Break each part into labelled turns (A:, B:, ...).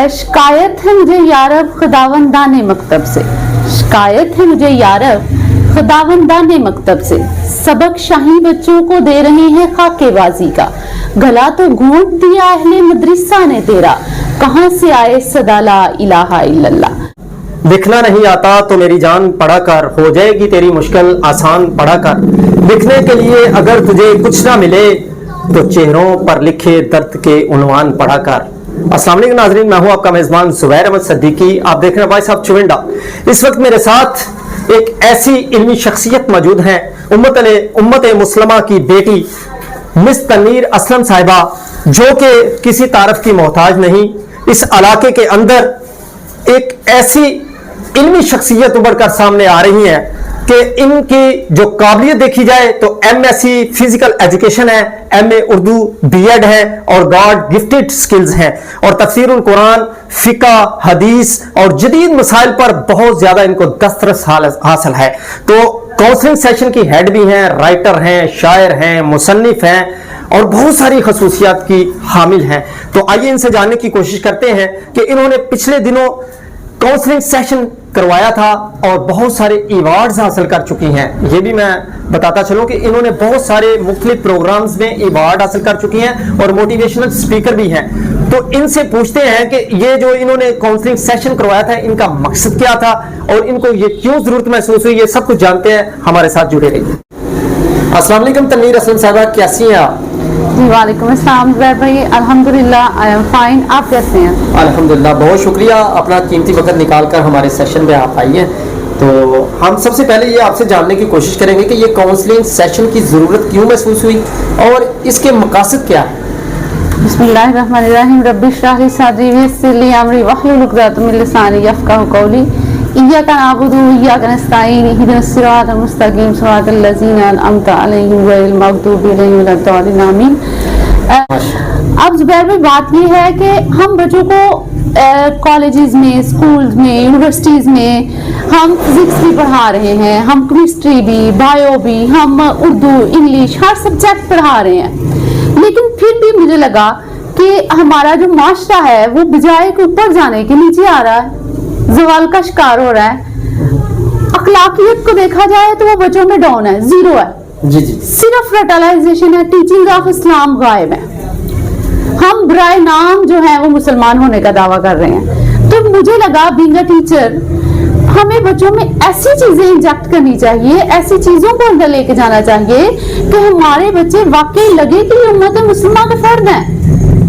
A: शिकायत है मुझे यारब खुदावंदाने मकतब से, शिकायत है मुझे यारब खुदावंदाने मकतब से, सबक शाही बच्चों को दे रहे हैं खाकेबाजी का, गला तो घोंट दिया अहले मदरसा ने तेरा, कहाँ से आए सदा ला इलाहा इल्लल्लाह।
B: लिखना नहीं आता तो मेरी जान पढ़ा कर, हो जाएगी तेरी मुश्किल आसान पढ़ा कर, लिखने के लिए अगर तुझे कुछ ना मिले तो चेहरों पर लिखे दर्द के उन्वान पढ़ा कर। अस्सलाम वालेकुम नाज़रीन, मैं हूं आपका मेज़बान ज़ुबैर अहमद सिद्दीकी। आप देख रहे हैं वॉइस ऑफ चुविंडा। इस वक्त मेरे साथ एक ऐसी इल्मी शख्सियत मौजूद हैं, उम्मत मुस्लिमा की बेटी मिस तनवीर असलम साहिबा, जो कि किसी तारफ की मोहताज नहीं। इस इलाके के अंदर एक ऐसी इल्मी शख्सियत उभर कर सामने आ रही है कि इनकी जो काबिलियत देखी जाए तो एमएससी फिजिकल एजुकेशन है, एमए उर्दू बीएड है और गॉड गिफ्टेड स्किल्स हैं, और तफसीरुल कुरान, फिका, हदीस और जदीद मसाइल पर बहुत ज्यादा इनको दस्तरस हासिल है। तो काउंसलिंग सेशन की हेड भी हैं, राइटर हैं, शायर हैं, मुसन्निफ हैं और बहुत सारी खसूसियात की हामिल हैं। तो आइए इनसे जानने की कोशिश करते हैं कि इन्होंने पिछले दिनों काउंसलिंग सेशन करवाया था और बहुत सारे अवार्ड्स हासिल कर चुकी हैं। ये भी मैं बताता चलूं कि इन्होंने बहुत सारे मुख्तलिफ प्रोग्राम्स में अवार्ड हासिल कर चुकी हैं और मोटिवेशनल स्पीकर भी हैं। तो इनसे पूछते हैं कि ये जो इन्होंने काउंसलिंग सेशन करवाया था, इनका मकसद क्या था और इनको ये क्यों जरूरत महसूस हुई, ये सब कुछ जानते हैं। हमारे साथ जुड़े रहिए। अस्सलाम वालेकुम तनवीर असलम साहिबा, कैसी हैं आप?
A: जी वालेकुम अस्सलाम ज़ुबैर भाई, अल्हम्दुलिल्लाह आई एम फाइन। आप कैसे हैं?
B: अल्हम्दुलिल्लाह, बहुत शुक्रिया अपना कीमती वक्त निकाल कर हमारे सेशन में आप आई हैं। तो हम सबसे पहले ये आपसे जानने की कोशिश करेंगे कि ये काउंसलिंग सेशन की ज़रूरत क्यों महसूस हुई और इसके मकासद क्या है।
A: बिस्मिल्लाहिर्रहमानिर्रहीम, रब्बि इश्रह ली सदरी वयस्सिर ली अमरी वहलुल उक़दतम मिन लिसानी यफ़क़हू क़ौली, इय्याका नअबुदु व इय्याका नस्तईन, इहदिनस सिरातल मुस्तक़ीम, सिरातल लज़ीना अनअमता अलैहिम गैरिल मग़दूबि अलैहिम वलद्दालिन, आमीन। अब ज़ुबैर में बात ये है कि हम बच्चों को कॉलेजेस में, स्कूल्स में, यूनिवर्सिटीज़ में हम फिजिक्स भी पढ़ा रहे हैं, हम केमिस्ट्री भी, बायो भी, हम उर्दू, इंग्लिश, हर सब्जेक्ट पढ़ा रहे हैं। लेकिन फिर भी मुझे लगा कि हमारा जो माशरा है वो बजाय के ऊपर जाने के नीचे आ रहा है, ज़वाल का शिकार हो रहा है। अखलाकियत को देखा जाए तो वो बच्चों में डाउन है, जीरो है।
B: जी जी,
A: सिर्फ रेटलाइजेशन है, टीचिंग ऑफ इस्लाम गायब है। हम बराए नाम जो है वो मुसलमान होने का दावा कर रहे हैं। तो मुझे लगा बीइंग अ टीचर हमें बच्चों में ऐसी चीजें इंजेक्ट करनी चाहिए, ऐसी चीजों को अंदर लेके जाना चाहिए कि हमारे बच्चे वाकई लगे कि ये उम्मत मुस्लिमा का फर्द है,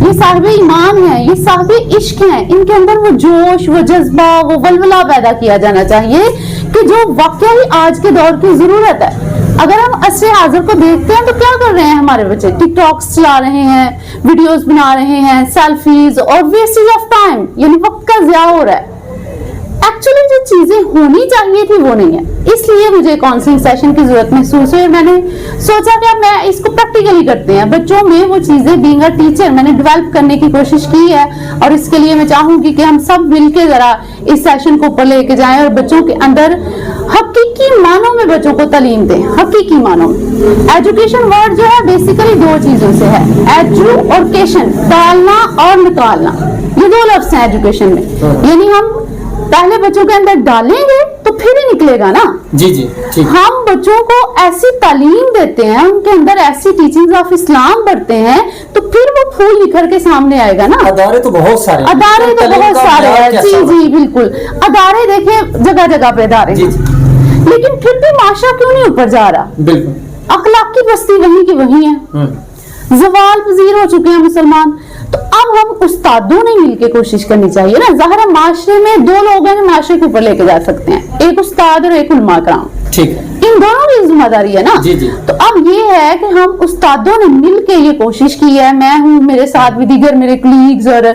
A: ये साहिब ईमान है, ये साहिब इश्क है। इनके अंदर वो जोश, वो जज्बा, वो वलवला पैदा किया जाना चाहिए कि जो वाकई आज के दौर की जरूरत है। अगर हम असरे हाजिर को देखते हैं तो क्या कर रहे हैं हमारे बच्चे? टिकटॉक्स चला रहे हैं, वीडियोस बना रहे हैं, सेल्फीज और वेस्टेज ऑफ टाइम, यानी वक्त का ज़िया हो रहा है। एक्चुअली जो चीजें होनी चाहिए थी वो नहीं है, इसलिए मुझे काउंसलिंग सेशन की जरूरत महसूस हुई। मैंने सोचा कि मैं इसको प्रैक्टिकली करते हैं, बच्चों में वो चीजें बीइंग अ टीचर मैंने डेवलप करने की कोशिश की है। और इसके लिए मैं चाहूंगी कि हम सब मिलकर जरा इस सेशन को ऊपर लेके जाएं और बच्चों के अंदर हकीकी मानों में बच्चों को तालीम दें। हकीकी मानों में एजुकेशन वर्ड जो है बेसिकली दो चीजों से है, एजू और केशन, डालना और निकालना, ये दो लफ्ज हैं एजुकेशन में। यानी हम पहले बच्चों के अंदर डालेंगे तो फिर ही निकलेगा ना।
B: जी जी, ठीक।
A: हम बच्चों को ऐसी तालीम देते हैं, उनके अंदर ऐसी टीचिंग्स ऑफ इस्लाम बढ़ते हैं तो फिर वो फूल निखर के सामने आएगा ना।
B: अदारे तो बहुत सारे हैं,
A: अदारे तो बहुत सारे हैं। जी जी बिल्कुल, अदारे देखें जगह जगह पे अदारे, लेकिन फिर भी माशरा क्यों नहीं ऊपर जा रहा?
B: बिल्कुल,
A: अखलाकी बस्ती वही की वही है, ज़वाल पजीर हो चुके हैं मुसलमान। तो अब हम उस्तादों ने मिलकर कोशिश करनी चाहिए ना। ज़ाहिर है माशरे में दो लोग हैं जो माशरे के ऊपर लेके जा सकते हैं, एक उस्ताद और एक उलमा कराम। ठीक है, इन दोनों की जिम्मेदारी है ना। जी जी। तो अब ये है कि हम उस्तादों ने मिलकर ये कोशिश की है, मैं हूँ, मेरे साथ भी दीगर मेरे कलीग्स और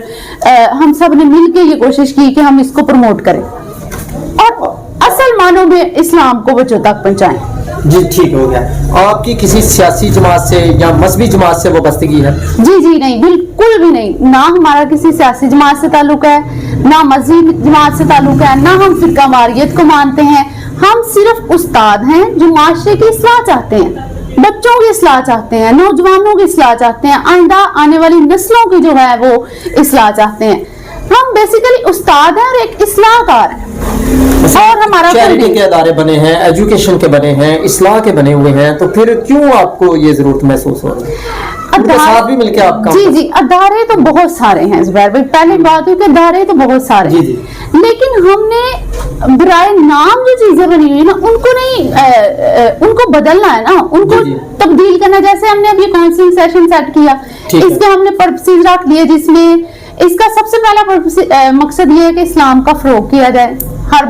A: हम सब ने मिलकर ये कोशिश की कि हम इसको प्रमोट करें और असल मानों में इस्लाम को बच्चों तक पहुंचाएं।
B: जी ठीक हो गया। आपकी किसी सियासी जमात से या मजहबी जमात से वाबस्तगी है?
A: जी जी नहीं, बिल्कुल भी नहीं। ना हमारा किसी सियासी जमात से ताल्लुक है, ना मजहबी जमात से ताल्लुक है, ना हम फिरका वारियत को मानते हैं। हम सिर्फ उस्ताद हैं जो माशरे की इस्लाह चाहते हैं, बच्चों की इस्लाह चाहते हैं, नौजवानों की इस्लाह चाहते हैं, आइंदा आने वाली नस्लों की जो है वो इस्लाह चाहते हैं। हम बेसिक बेसिकली उस्ताद है और एक इस्लाहकार है। और हमारा
B: चैरिटी के अदारे बने हैं, एजुकेशन के बने हैं, इस्लाह के बने हुए हैं, तो फिर क्यों आपको ये जरूरत महसूस हो रही है? उनके साथ भी मिलके आप काम
A: जी अदारे तो बहुत सारे हैं जुबैर भाई, पहले बात हुई कि अदारे तो बहुत सारे
B: जी,
A: हैं, लेकिन हमने बराए नाम जो चीजें बनी हुई है ना उनको नहीं उनको बदलना है ना, उनको
B: जी।
A: तब्दील करना। जैसे हमने अभी काउंसलिंग सेशन सेट किया, इसके हमने पर्पसेस रख दिए, जिसमें इसका सबसे पहला मकसद ये है कि इस्लाम का फरोग किया जाए, हर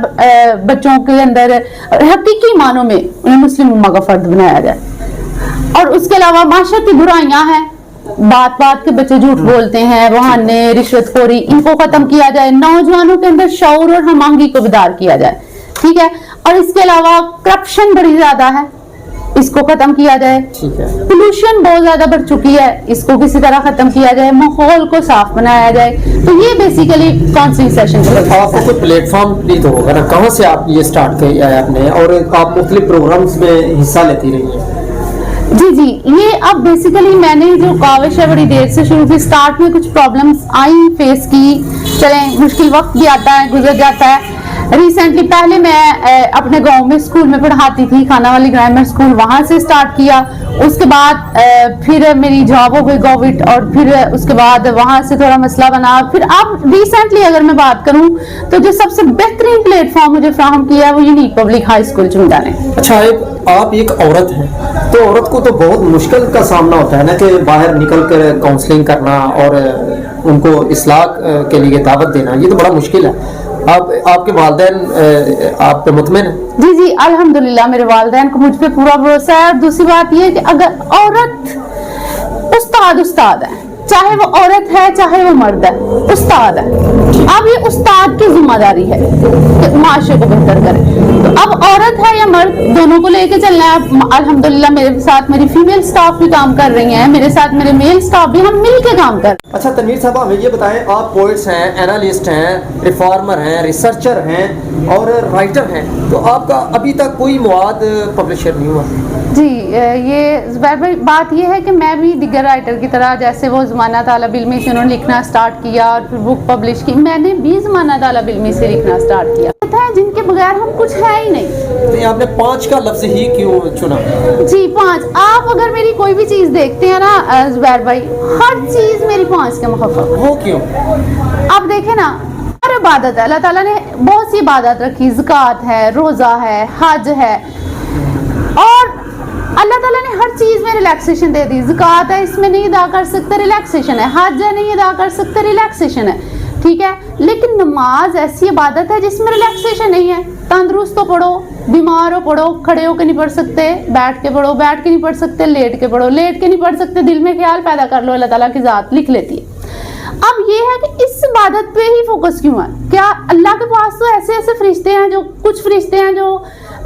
A: बच्चों के अंदर हकीकी मानों में उन्हें मुस्लिम उम्मा का फर्द बनाया जाए। और उसके अलावा माशरे की बुराइयां हैं, बात बात के बच्चे झूठ बोलते हैं, बहाने, रिश्वतखोरी, इनको खत्म किया जाए, नौजवानों के अंदर शऊर और हमआहंगी को बेदार किया जाए, ठीक है। और इसके अलावा करप्शन बड़ी ज्यादा है, इसको खत्म किया जाए,
B: ठीक है।
A: पोल्यूशन बहुत ज्यादा बढ़ चुकी है, इसको किसी तरह खत्म किया जाए, माहौल को साफ बनाया जाए। तो ये बेसिकली काउंसलिंग सेशन का
B: आपको कोई प्लेटफॉर्म भी तो होगा ना, कहाँ से आप ये स्टार्ट किया है आपने, और आप मुख्तलिफ प्रोग्राम्स में हिस्सा लेती रही हैं?
A: जी ये अब बेसिकली मैंने जो काविश है बड़ी देर से शुरू की, स्टार्ट में कुछ प्रॉब्लम्स आई, फेस की, चलें मुश्किल वक्त भी आता है, गुजर जाता है। रिसेंटली पहले मैं अपने गांव में स्कूल में पढ़ाती थी, खानावाली ग्रामर स्कूल, वहां से स्टार्ट किया। उसके बाद फिर मेरी जॉब हो गई गवर्नमेंट, और फिर उसके बाद वहां से थोड़ा मसला बना। फिर अब रिसेंटली अगर मैं बात करूं तो जो सबसे बेहतरीन प्लेटफॉर्म मुझे फ्राहम किया है वो unique public high school Chunda ने।
B: अच्छा, आप एक औरत हैं, तो औरत को तो बहुत मुश्किल का सामना होता है ना, कि बाहर निकल कर काउंसलिंग करना और उनको इस्लाह के लिए दावत देना, ये तो बड़ा मुश्किल है। आपके वालिदैन आप पे मुतमिन है?
A: जी अल्हम्दुलिल्लाह मेरे वालिदैन को मुझ पे पूरा भरोसा है। और दूसरी बात ये है कि अगर औरत उस्ताद है, चाहे वो औरत है चाहे वो मर्द है, उस्ताद है। अब ये उस्ताद की जिम्मेदारी है कि माशरे को बेहतर करे। तो अब औरत है या मर्द, दोनों को लेके चलना है। अल्हम्दुलिल्लाह मेरे साथ मेरी फीमेल स्टाफ भी काम कर रही हैं, मेरे साथ मेरे मेल स्टाफ भी, हम मिल के काम कर रहे हैं।
B: अच्छा तनवीर साहब, हमें ये बताएं, आप पोइट्स हैं, एनालिस्ट हैं, रिफॉर्मर हैं, रिसर्चर हैं और राइटर हैं, तो आपका अभी तक कोई मवाद पब्लिशर नहीं हुआ?
A: जी ये जुबैर भाई बात ये है कि मैं भी दिगर राइटर की तरह, जैसे वो ज़माना तालब इल्मी से उन्होंने लिखना स्टार्ट किया और फिर बुक पब्लिश की, मैंने भी ज़माना तालब इल्मी से लिखना स्टार्ट किया था, जिनके बगैर हम कुछ है ही नहीं।
B: तो आपने 5 का लफ्ज ही क्यों चुना?
A: जी 5। आप अगर मेरी कोई भी चीज़ देखते हैं ना जुबैर भाई, हर चीज़ मेरी 5 के मुखफ़्फ़फ़।
B: वो क्यों?
A: आप देखें ना, हर इबादत है, अल्लाह ताला ने बहुत सी इबादत रखी, ज़कात है, रोज़ा है, हज है, और अल्लाह ताला ने हर चीज़ में रिलैक्सेशन दे दी। ज़कात है, इसमें नहीं अदा कर सकते, रिलैक्सेशन है। हज है, नहीं अदा कर सकते, रिलैक्सेशन है, ठीक है। लेकिन नमाज ऐसी इबादत है जिसमें रिलैक्सेशन नहीं है। तंदुरुस्त हो पढ़ो, बीमार हो पढ़ो, खड़े होकर नहीं पढ़ सकते, बैठ के पढ़ो, बैठ के नहीं पढ़ सकते, लेट के पढ़ो, लेट के नहीं पढ़ सकते, दिल में ख्याल पैदा कर लो, अल्लाह ताला की ज़ात लिख लेती है। अब ये है कि इस इबादत पे ही फोकस क्यों है? क्या अल्लाह के पास तो ऐसे ऐसे फरिश्ते हैं, जो कुछ फरिश्ते हैं जो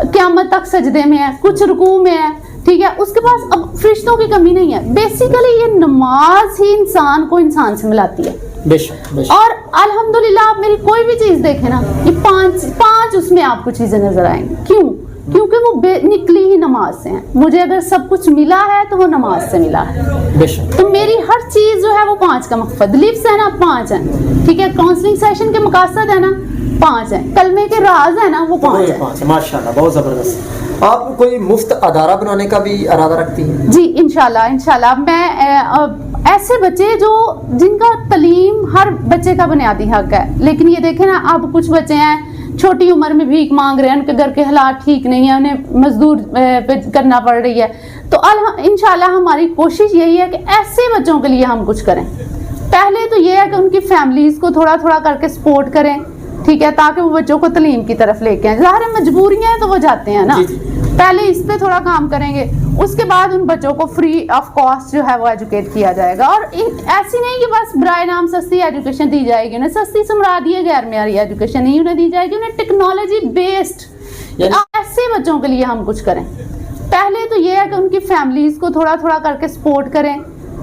A: क़यामत तक सजदे में है, कुछ रुकू में है, ठीक है। उसके पास अब फरिश्तों की कमी नहीं है। बेसिकली ये नमाज ही इंसान को इंसान से मिलाती है।
B: बेशक।
A: और अल्हम्दुलिल्लाह आप मेरी कोई भी चीज देखें ना, ये पांच उसमें आपको चीजें नजर आएंगी। क्यों? क्योंकि वो निकली ही नमाज से है। मुझे अगर सब कुछ मिला है तो वो नमाज से मिला है।
B: बेशक।
A: तो मेरी हर चीज जो है वो 5 का मकसद, लिफ्स है ना 5 है, ठीक है। काउंसलिंग सेशन के मकसद है ना 5 है, कलमे के राज है ना वो 5 है।
B: माशाल्लाह, बहुत जबरदस्त। आप कोई मुफ्त अदारा बनाने का भी इरादा रखती हैं?
A: जी इंशाल्लाह मैं ऐसे बच्चे जो जिनका तलीम हर बच्चे का बुनियादी हक है, लेकिन ये देखें ना, अब कुछ बच्चे हैं छोटी उम्र में भीख मांग रहे हैं, उनके घर के हालात ठीक नहीं है, उन्हें मजदूर पे करना पड़ रही है। तो इंशाल्लाह हमारी कोशिश यही है कि ऐसे बच्चों के लिए हम कुछ करें। पहले तो ये है कि उनकी फैमिलीज को थोड़ा थोड़ा करके सपोर्ट करें, ठीक है, ताकि वो बच्चों को तलीम की तरफ लेके आए। ज़ाहिर है मजबूरियां हैं तो वो जाते हैं ना, पहले इस पे थोड़ा काम करेंगे, उसके बाद उन बच्चों को फ्री ऑफ कॉस्ट जो है वो एजुकेट किया जाएगा। और ऐसी नहीं कि बस बराए नाम सस्ती एजुकेशन दी जाएगी, उन्हें सस्ती समरा दिए, गैर मेयारी एजुकेशन नहीं उन्हें दी जाएगी, उन्हें टेक्नोलॉजी बेस्ड ऐसे बच्चों के लिए हम कुछ करें। पहले तो ये है कि उनकी फैमिलीज को थोड़ा थोड़ा करके सपोर्ट करें,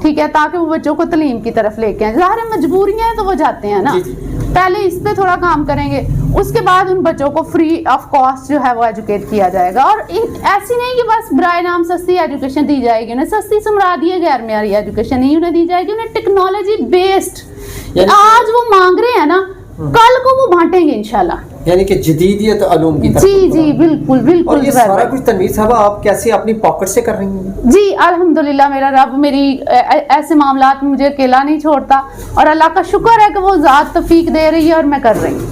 A: ठीक है, ताकि वो बच्चों को तलीम की तरफ लेके आए। ज़ाहिर है मजबूरियां हैं तो वो जाते हैं ना, पहले इस पे थोड़ा काम करेंगे, उसके बाद उन बच्चों को फ्री ऑफ कॉस्ट जो है वो एजुकेट किया जाएगा। और ऐसी नहीं कि बस बराए नाम सस्ती एजुकेशन दी जाएगी, उन्हें सस्ती समरा दिए, गैर मेयारी एजुकेशन नहीं उन्हें दी जाएगी, उन्हें टेक्नोलॉजी बेस्ड आज वो मांग रहे हैं ना, इंशाल्लाह।
B: यानी कि जदीदियत अलूम की तरफ।
A: जी जी बिल्कुल बिल्कुल।
B: और ये सारा कुछ तनवीर साहब आप कैसे अपनी पॉकेट से कर रही हैं?
A: जी अल्हम्दुलिल्लाह, मेरा रब मेरी ऐसे मामलात में मुझे अकेला नहीं छोड़ता, और अल्लाह का शुक्र है कि वो ज़ात तौफीक दे रही है और मैं कर रही हूँ।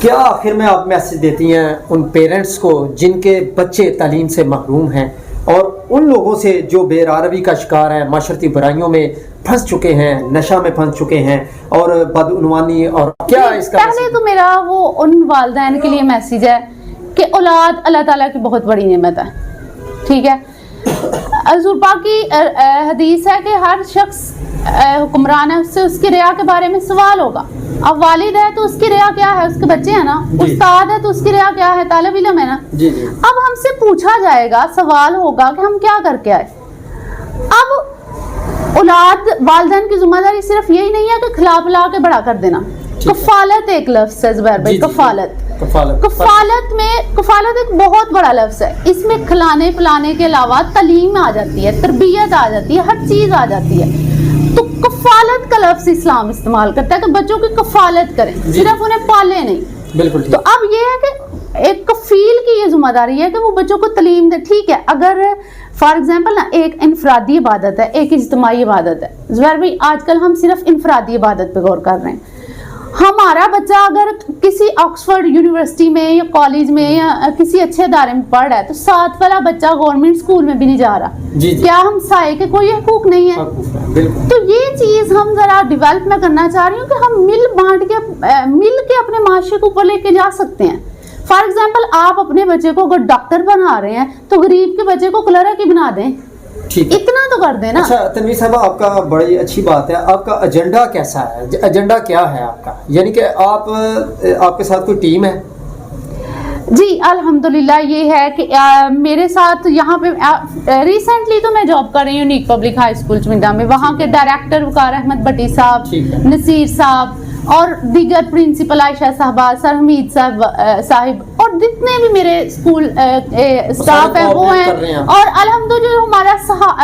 B: क्या आखिर में आप मैसेज देती हैं उन पेरेंट्स को जिनके बच्चे तालीम से महरूम हैं, और उन लोगों से जो बेरारवी का शिकार हैं, माशरती बुराइयों में फंस चुके हैं, नशा में फंस चुके हैं और बदउनवानी, और क्या इसका
A: पहले तो मेरा वो उन वालिदैन के लिए मैसेज है कि औलाद अल्लाह ताला की बहुत बड़ी नेमत है, ठीक है। हुज़ूर पाक की हदीस है कि हर शख्स हुक्मरान है, उससे उसकी रिया के बारे में सवाल होगा। अब वालिद है तो उसकी रिया क्या है, उसके बच्चे हैं ना, उस्ताद है तो उसकी रिया क्या है, तालिब इल्म है ना।
B: जी जी।
A: अब हमसे पूछा जाएगा, सवाल होगा कि हम क्या करके आए। अब औलाद वालिदैन की जिम्मेदारी सिर्फ यही नहीं है कि खिला पिला के बड़ा कर देना। कफालत एक लफ्ज़ है ज़ुबैर भाई, कफालत एक बहुत बड़ा लफ्ज़ है। इसमें खिलाने पिलाने के अलावा तालीम आ जाती है, तरबियत आ जाती है, हर चीज़ आ जाती है। तो कफालत का लफ्ज़ इस्लाम इस्तेमाल करता है कि बच्चों की कफालत करें, सिर्फ उन्हें पाले नहीं।
B: बिल्कुल।
A: तो अब ये है कि एक कफील की ये जिम्मेदारी है कि वो बच्चों को तालीम दे। ठीक है, अगर फॉर एग्जाम्पल ना एक इनफरादी इबादत है, एक इज्तिमाई इबादत है। ज़ुबैर भाई आजकल हम सिर्फ इनफरादी इबादत पे गौर कर रहे हैं। हमारा बच्चा अगर किसी ऑक्सफोर्ड यूनिवर्सिटी में या कॉलेज में या किसी अच्छे इदारे में पढ़ रहा है, तो साथ वाला बच्चा गवर्नमेंट स्कूल में भी नहीं जा रहा।
B: जी।
A: क्या हम साए के कोई हकूक नहीं है? तो ये चीज़ हम ज़रा डेवलप में करना चाह रही हूँ कि हम मिल के अपने माशरे को ऊपर लेके जा सकते हैं। फॉर एग्जाम्पल आप अपने बच्चे को अगर डॉक्टर बना रहे हैं तो गरीब के बच्चे को क्लर्क ही बना दें,
B: ठीक,
A: इतना तो कर देना।
B: अच्छा तनवीर साहब, आपका बड़ी अच्छी बात है, आपका एजेंडा कैसा है, एजेंडा क्या है आपका? यानी कि आपके साथ कोई टीम है?
A: जी अल्हम्दुलिल्लाह, ये है कि मेरे साथ यहाँ पे रिसेंटली तो मैं जॉब कर रही हूँ यूनिक पब्लिक हाई स्कूल चमिंदा में। वहाँ के डायरेक्टर वकार अहमद भट्टी साहब, नसीर साहब और दीगर प्रिंसिपल आयशा साहबा, सर हमीद साहिब और जितने भी मेरे स्कूल स्टाफ है वो हैं। और अल्हम्दुलिल्लाह जो हमारा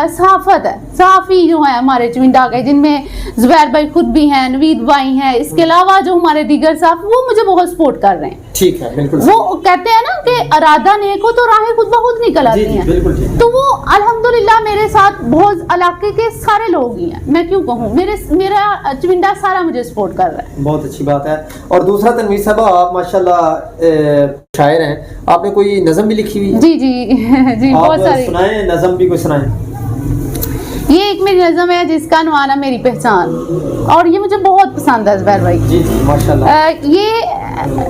A: सहाफत है, सहाफ़ी जो है हमारे चमिंदा के, जिनमें ज़ुबैर भाई खुद भी हैं, नवीद भाई हैं, इसके अलावा जो हमारे दीगर साहब, वो मुझे बहुत सपोर्ट कर रहे हैं।
B: ठीक है, बिल्कुल।
A: वो कहते हैं ना कि अरादा नेक हो तो राहें खुद ब खुद निकल आती हैं। तो वो अल्हम्दुलिल्लाह मेरे साथ बहुत इलाके के सारे लोग ही हैं, मैं क्यों कहूँ, मेरा चमिंदा सारा मुझे सपोर्ट कर रहा है।
B: बहुत अच्छी बात है। और दूसरा तनवीर साहब, आप माशाल्लाह शायर हैं, आपने कोई नज़म भी लिखी हुई है?
A: जी जी जी, बहुत सारी।
B: सुनाएं, नज़म भी कोई सुनाएं।
A: ये एक मेरी नज़म है जिसका नवाना मेरी पहचान, और ये मुझे बहुत पसंद है ज़ुबैर भाई।
B: जी जी माशाल्लाह।
A: ये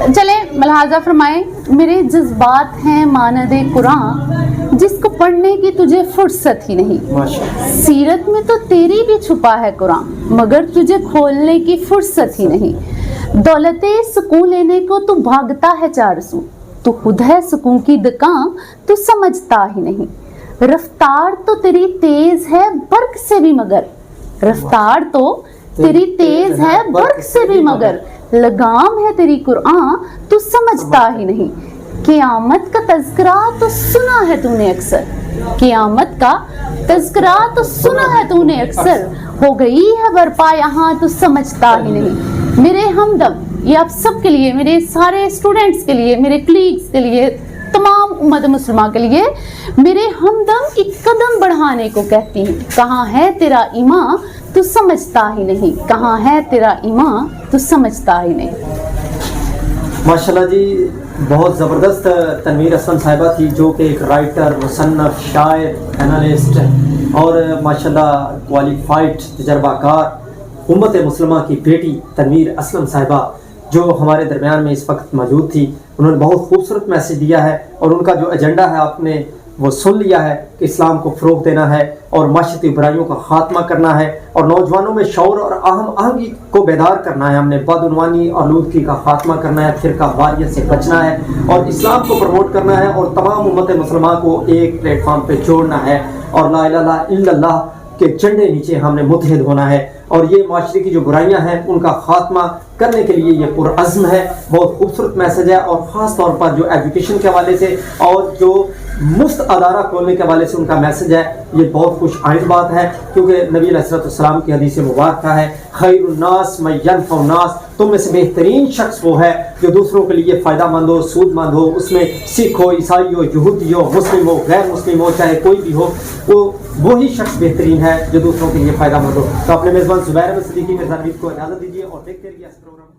A: चले मलाजा फरमाएं। मेरे जज्बात हैं मानदे कुरान, जिसको पढ़ने की तुझे फुर्सत ही नहीं।
B: माशाल्लाह।
A: सीरत में तो तेरी भी छुपा है कुरान, मगर तुझे खोलने की फुर्सत ही नहीं। दौलते सुकून लेने को तू भागता है चार सू, तू खुद है सुकून की दुकान, तू समझता ही नहीं। रफ्तार तो तेरी तेज है बर्क से भी मगर, रफ्तार तो तेरी तेज है बर्क से भी मगर, लगाम है तेरी कुरान, तू समझता ही नहीं। क़यामत का तज़किरा तो सुना है तूने अक्सर, क़यामत का तज़किरा तो सुना है तूने अक्सर, हो गई है बरपा यहाँ तू समझता ही नहीं। मेरे हमदम, ये आप सब के लिए, मेरे सारे स्टूडेंट्स के लिए, मेरे कलीग्स के लिए, तमाम उम्मत मुसलमान के लिए, मेरे हमदम एक कदम बढ़ाने को कहती हूँ। कहाँ है तेरा ईमान तू समझता ही नहीं, कहाँ है तेरा ईमान तू समझता ही नहीं।
B: माशाल्लाह जी, बहुत ज़बरदस्त तनवीर असलम साहिबा थी, जो कि एक राइटर, मुसन्नफ़, शायर, एनालिस्ट और माशाल्लाह क्वालिफाइड तजर्बाकार उम्मत मुसलमा की बेटी तनवीर असलम साहिबा, जो हमारे दरमियान में इस वक्त मौजूद थी। उन्होंने बहुत खूबसूरत मैसेज दिया है, और उनका जो एजेंडा है आपने वो सुन लिया है कि इस्लाम को फ़रोग़ देना है और माशरती बुराइयों का ख़ात्मा करना है, और नौजवानों में शऊर और आहंगी को बेदार करना है। हमने बदउनवानी और आलूदगी का ख़ात्मा करना है, फ़िरका वारियत से बचना है, और इस्लाम को प्रमोट करना है, और तमाम उम्मत मुसलमान को एक प्लेटफार्म पर जोड़ना है, और ला इलाहा इल्लल्लाह के झंडे नीचे हमने मुत्तहिद होना है, और ये माशरे की जो बुराइयां हैं उनका खात्मा करने के लिए ये पुरअज़्म है। बहुत खूबसूरत मैसेज है, और ख़ास तौर पर जो एजुकेशन के हवाले से और जो मुफ्त अदारा खोलने के हवाले से उनका मैसेज है, ये बहुत खुश आइंद बात है, क्योंकि नबी अलैहिस्सलाम की हदीस मुबारक है खैरुन्नास मन यनफउन्नास, तुम में से बेहतरीन शख्स वो है जो दूसरों के लिए फ़ायदामंद हो, सूदमंद हो, उसमें सिख हो, ईसाई हो, यहूदी हो, मुस्लिम हो, गैर मुस्लिम हो, चाहे कोई भी हो, वो वही शख्स बेहतरीन है जो दूसरों के लिए फ़ायदामंद हो। तो अपने मेज़बान ज़ुबैर अहमद सिद्दीकी मिर्ज़ा नवीद को इजाज़त दीजिए और देखते रहिए इस प्रोग्राम।